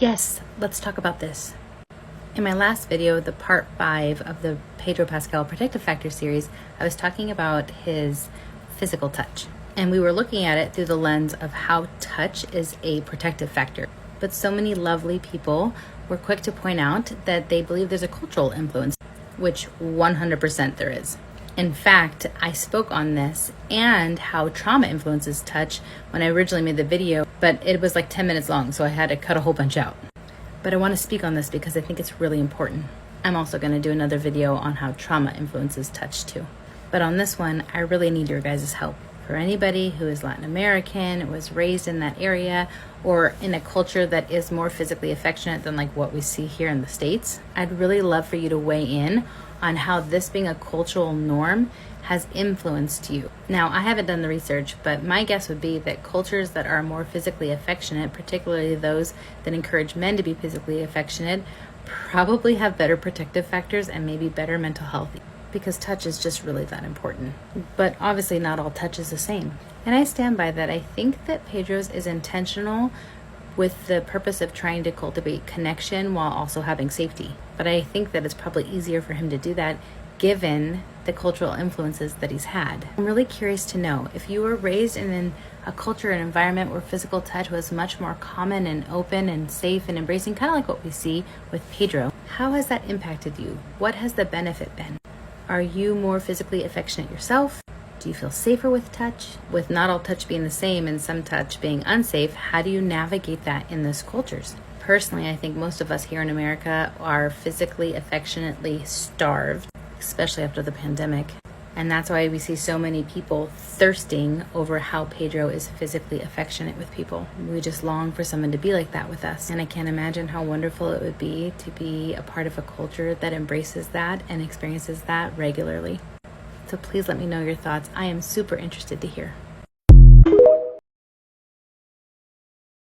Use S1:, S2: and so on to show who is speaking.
S1: Yes, let's talk about this. In my last video, the part 5 of the Pedro Pascal Protective Factor series, I was talking about his physical touch. And we were looking at it through the lens of how touch is a protective factor. But so many lovely people were quick to point out that they believe there's a cultural influence, which 100% there is. In fact, I spoke on this and how trauma influences touch when I originally made the video, but it was like 10 minutes long, so I had to cut a whole bunch out. But I want to speak on this because I think it's really important. I'm also going to do another video on how trauma influences touch too. But on this one, I really need your guys' help. For anybody who is Latin American, was raised in that area, or in a culture that is more physically affectionate than like what we see here in the States, I'd really love for you to weigh in on how this being a cultural norm has influenced you. Now, I haven't done the research, but my guess would be that cultures that are more physically affectionate, particularly those that encourage men to be physically affectionate, probably have better protective factors and maybe better mental health, because touch is just really that important. But obviously not all touch is the same. And I stand by that. I think that Pedro's is intentional with the purpose of trying to cultivate connection while also having safety. But I think that it's probably easier for him to do that given the cultural influences that he's had. I'm really curious to know if you were raised in a culture and environment where physical touch was much more common and open and safe and embracing, kind of like what we see with Pedro. How has that impacted you? What has the benefit been? Are you more physically affectionate yourself? Do you feel safer with touch? With not all touch being the same and some touch being unsafe, how do you navigate that in those cultures? Personally, I think most of us here in America are physically affectionately starved, especially after the pandemic. And that's why we see so many people thirsting over how Pedro is physically affectionate with people. We just long for someone to be like that with us. And I can't imagine how wonderful it would be to be a part of a culture that embraces that and experiences that regularly. So please let me know your thoughts. I am super interested to hear.